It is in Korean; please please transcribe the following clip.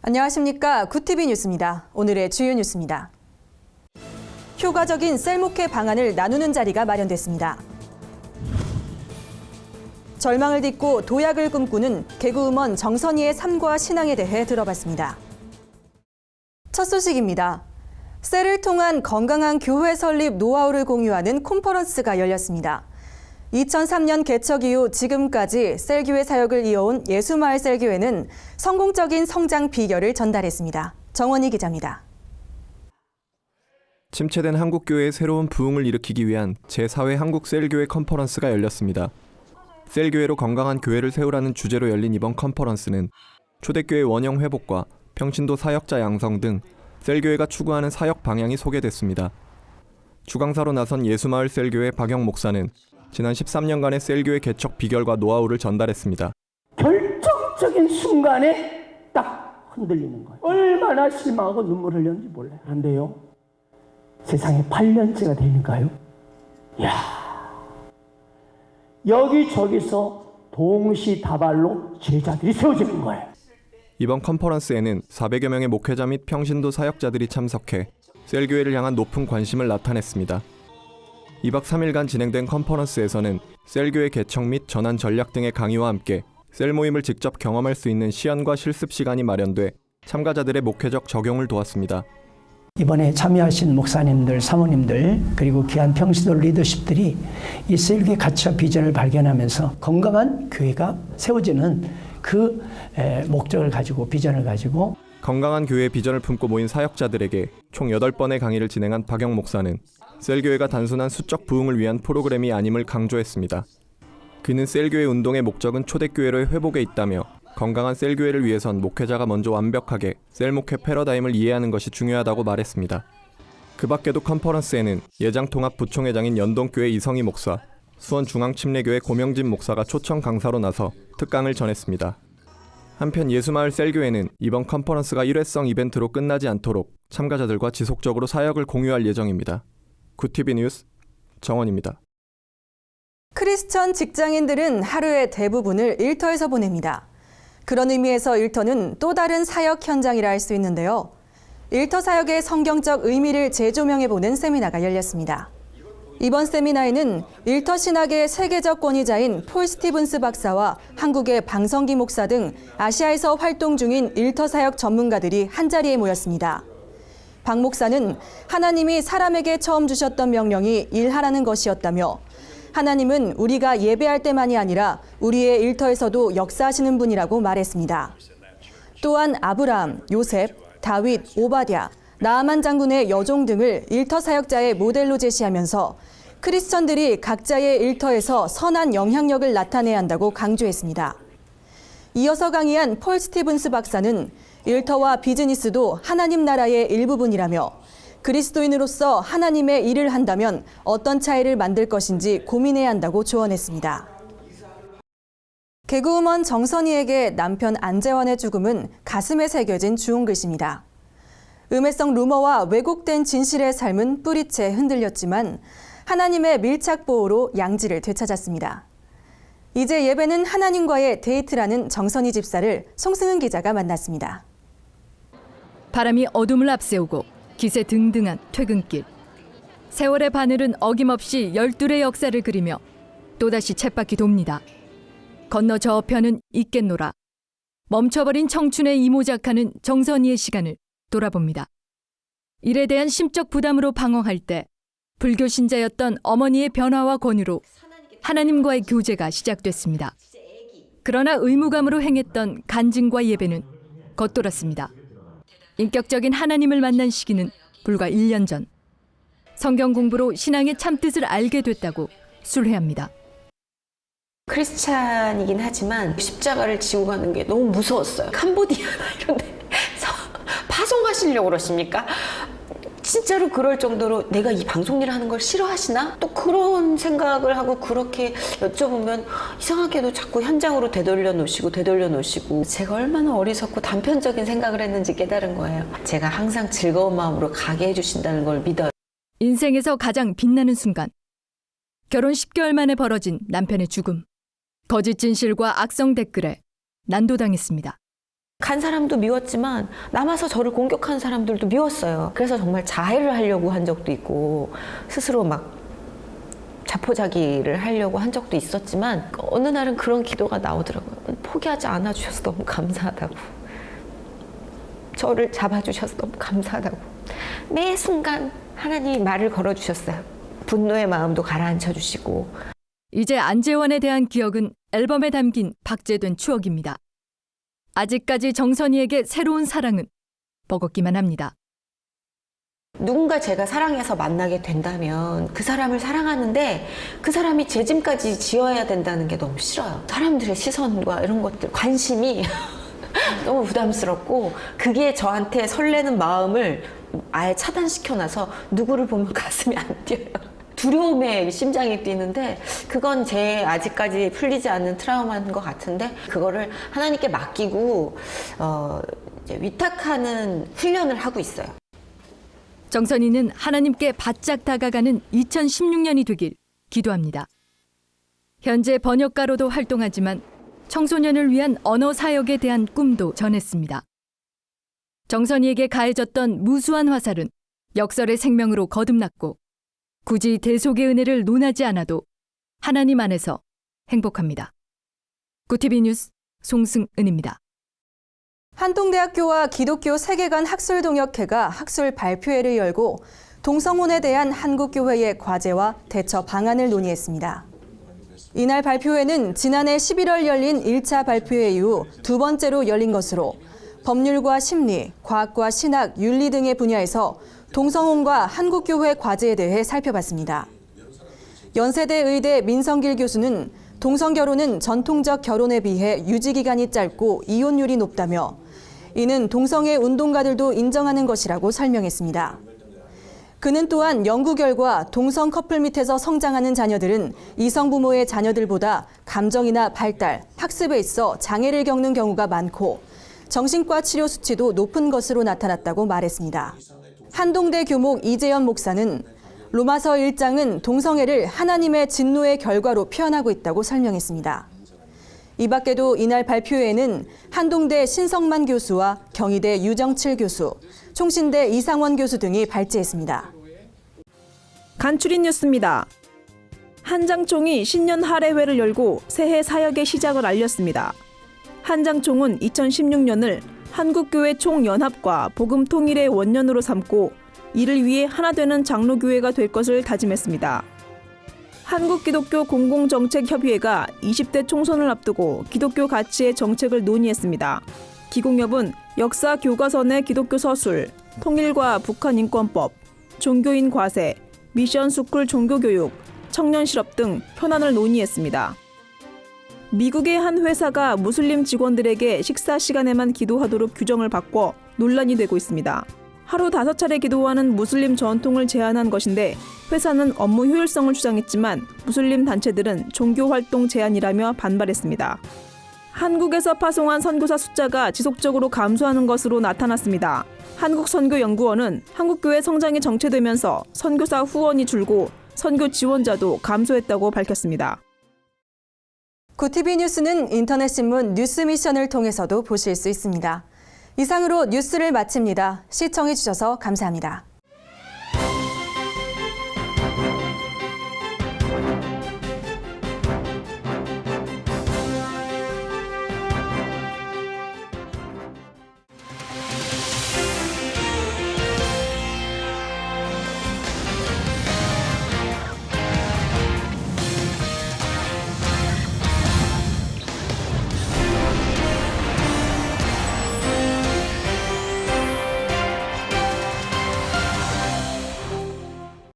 안녕하십니까. 구티비 뉴스입니다. 오늘의 주요 뉴스입니다. 효과적인 셀목회 방안을 나누는 자리가 마련됐습니다. 절망을 딛고 도약을 꿈꾸는 개그우먼 정선희의 삶과 신앙에 대해 들어봤습니다. 첫 소식입니다. 셀을 통한 건강한 교회 설립 노하우를 공유하는 컨퍼런스가 열렸습니다. 2003년 개척 이후 지금까지 셀교회 사역을 이어온 예수마을 셀교회는 성공적인 성장 비결을 전달했습니다. 정원희 기자입니다. 침체된 한국교회의 새로운 부흥을 일으키기 위한 제4회 한국셀교회 컨퍼런스가 열렸습니다. 셀교회로 건강한 교회를 세우라는 주제로 열린 이번 컨퍼런스는 초대교회 원형 회복과 평신도 사역자 양성 등 셀교회가 추구하는 사역 방향이 소개됐습니다. 주강사로 나선 예수마을 셀교회 박영 목사는 지난 13년간의 셀교회 개척 비결과 노하우를 전달했습니다. 결정적인 순간에 딱 흔들리는 거예요. 얼마나 실망하고 눈물 흘렸는지 몰라요. 그런데요, 세상에 8년째가 되니까요, 여기저기서 동시다발로 제자들이 세워지는 거예요. 이번 컨퍼런스에는 400여 명의 목회자 및 평신도 사역자들이 참석해 셀교회를 향한 높은 관심을 나타냈습니다. 2박 3일간 진행된 컨퍼런스에서는 셀교회 개척 및 전환 전략 등의 강의와 함께 셀 모임을 직접 경험할 수 있는 시연과 실습 시간이 마련돼 참가자들의 목회적 적용을 도왔습니다. 이번에 참여하신 목사님들, 사모님들, 그리고 귀한 평신도 리더십들이 이 셀교회 가치와 비전을 발견하면서 건강한 교회가 세워지는 그 목적을 가지고, 비전을 가지고 건강한 교회의 비전을 품고 모인 사역자들에게 총 8번의 강의를 진행한 박영 목사는 셀교회가 단순한 수적 부흥을 위한 프로그램이 아님을 강조했습니다. 그는 셀교회 운동의 목적은 초대교회로의 회복에 있다며 건강한 셀교회를 위해선 목회자가 먼저 완벽하게 셀목회 패러다임을 이해하는 것이 중요하다고 말했습니다. 그 밖에도 컨퍼런스에는 예장통합 부총회장인 연동교회 이성희 목사, 수원중앙침례교회 고명진 목사가 초청 강사로 나서 특강을 전했습니다. 한편 예수마을 셀교회는 이번 컨퍼런스가 일회성 이벤트로 끝나지 않도록 참가자들과 지속적으로 사역을 공유할 예정입니다. 구티비 뉴스 정원입니다. 크리스천 직장인들은 하루의 대부분을 일터에서 보냅니다. 그런 의미에서 일터는 또 다른 사역 현장이라 할 수 있는데요. 일터 사역의 성경적 의미를 재조명해보는 세미나가 열렸습니다. 이번 세미나에는 일터 신학의 세계적 권위자인 폴 스티븐스 박사와 한국의 방성기 목사 등 아시아에서 활동 중인 일터 사역 전문가들이 한자리에 모였습니다. 박 목사는 하나님이 사람에게 처음 주셨던 명령이 일하라는 것이었다며 하나님은 우리가 예배할 때만이 아니라 우리의 일터에서도 역사하시는 분이라고 말했습니다. 또한 아브라함, 요셉, 다윗, 오바댜, 나아만 장군의 여종 등을 일터 사역자의 모델로 제시하면서 크리스천들이 각자의 일터에서 선한 영향력을 나타내야 한다고 강조했습니다. 이어서 강의한 폴 스티븐스 박사는 일터와 비즈니스도 하나님 나라의 일부분이라며 그리스도인으로서 하나님의 일을 한다면 어떤 차이를 만들 것인지 고민해야 한다고 조언했습니다. 개그우먼 정선희에게 남편 안재환의 죽음은 가슴에 새겨진 주홍 글씨입니다. 음해성 루머와 왜곡된 진실의 삶은 뿌리채 흔들렸지만 하나님의 밀착 보호로 양지를 되찾았습니다. 이제 예배는 하나님과의 데이트라는 정선희 집사를 송승은 기자가 만났습니다. 바람이 어둠을 앞세우고 기세 등등한 퇴근길. 세월의 바늘은 어김없이 열둘의 역사를 그리며 또다시 쳇바퀴 돕니다. 건너 저편은 있겠노라. 멈춰버린 청춘의 이모작하는 정선희의 시간을 돌아봅니다. 일에 대한 심적 부담으로 방황할 때 불교 신자였던 어머니의 변화와 권유로 하나님과의 교제가 시작됐습니다. 그러나 의무감으로 행했던 간증과 예배는 겉돌았습니다. 인격적인 하나님을 만난 시기는 불과 1년 전. 성경 공부로 신앙의 참뜻을 알게 됐다고 술회합니다. 크리스찬이긴 하지만 십자가를 지고 가는 게 너무 무서웠어요. 캄보디아나 이런 데서 파송하시려고 그러십니까? 진짜로 그럴 정도로 내가 이 방송 일을 하는 걸 싫어하시나? 또 그런 생각을 하고 그렇게 여쭤보면 이상하게도 자꾸 현장으로 되돌려 놓으시고 제가 얼마나 어리석고 단편적인 생각을 했는지 깨달은 거예요. 제가 항상 즐거운 마음으로 가게 해주신다는 걸 믿어요. 인생에서 가장 빛나는 순간. 결혼 10개월 만에 벌어진 남편의 죽음. 거짓 진실과 악성 댓글에 난도당했습니다. 간 사람도 미웠지만 남아서 저를 공격하는 사람들도 미웠어요. 그래서 정말 자해를 하려고 한 적도 있고 스스로 막 자포자기를 하려고 한 적도 있었지만 어느 날은 그런 기도가 나오더라고요. 포기하지 않아 주셔서 너무 감사하다고. 저를 잡아주셔서 너무 감사하다고. 매 순간 하나님이 말을 걸어주셨어요. 분노의 마음도 가라앉혀 주시고. 이제 안재원에 대한 기억은 앨범에 담긴 박제된 추억입니다. 아직까지 정선이에게 새로운 사랑은 버겁기만 합니다. 누군가 제가 사랑해서 만나게 된다면 그 사람을 사랑하는데 그 사람이 제 짐까지 지어야 된다는 게 너무 싫어요. 사람들의 시선과 이런 것들, 관심이 너무 부담스럽고 그게 저한테 설레는 마음을 아예 차단시켜놔서 누구를 보면 가슴이 안 뛰어요. 두려움에 심장이 뛰는데 그건 제 아직까지 풀리지 않는 트라우마인 것 같은데 그거를 하나님께 맡기고 이제 위탁하는 훈련을 하고 있어요. 정선이는 하나님께 바짝 다가가는 2016년이 되길 기도합니다. 현재 번역가로도 활동하지만 청소년을 위한 언어 사역에 대한 꿈도 전했습니다. 정선이에게 가해졌던 무수한 화살은 역설의 생명으로 거듭났고 굳이 대속의 은혜를 논하지 않아도 하나님 안에서 행복합니다. 구티비 뉴스 송승은입니다. 한동대학교와 기독교 세계관 학술동역회가 학술 발표회를 열고 동성혼에 대한 한국교회의 과제와 대처 방안을 논의했습니다. 이날 발표회는 지난해 11월 열린 1차 발표회 이후 두 번째로 열린 것으로 법률과 심리, 과학과 신학, 윤리 등의 분야에서 동성혼과 한국교회 과제에 대해 살펴봤습니다. 연세대 의대 민성길 교수는 동성결혼은 전통적 결혼에 비해 유지기간이 짧고 이혼율이 높다며 이는 동성애 운동가들도 인정하는 것이라고 설명했습니다. 그는 또한 연구 결과 동성 커플 밑에서 성장하는 자녀들은 이성 부모의 자녀들보다 감정이나 발달, 학습에 있어 장애를 겪는 경우가 많고 정신과 치료 수치도 높은 것으로 나타났다고 말했습니다. 한동대 교목 이재현 목사는 로마서 1장은 동성애를 하나님의 진노의 결과로 표현하고 있다고 설명했습니다. 이 밖에도 이날 발표회에는 한동대 신성만 교수와 경희대 유정칠 교수, 총신대 이상원 교수 등이 발제했습니다. 간추린 뉴스입니다. 한장총이 신년 할애회를 열고 새해 사역의 시작을 알렸습니다. 한장총은 2016년을 한국교회 총연합과 복음 통일의 원년으로 삼고 이를 위해 하나 되는 장로교회가 될 것을 다짐했습니다. 한국기독교 공공정책협의회가 20대 총선을 앞두고 기독교 가치의 정책을 논의했습니다. 기공협은 역사 교과서내 기독교 서술, 통일과 북한 인권법, 종교인 과세, 미션 스쿨 종교교육, 청년 실업 등 현안을 논의했습니다. 미국의 한 회사가 무슬림 직원들에게 식사 시간에만 기도하도록 규정을 바꿔 논란이 되고 있습니다. 하루 5차례 기도하는 무슬림 전통을 제한한 것인데 회사는 업무 효율성을 주장했지만 무슬림 단체들은 종교활동 제한이라며 반발했습니다. 한국에서 파송한 선교사 숫자가 지속적으로 감소하는 것으로 나타났습니다. 한국선교연구원은 한국교회 성장이 정체되면서 선교사 후원이 줄고 선교 지원자도 감소했다고 밝혔습니다. 구티비 뉴스는 인터넷 신문 뉴스미션을 통해서도 보실 수 있습니다. 이상으로 뉴스를 마칩니다. 시청해 주셔서 감사합니다.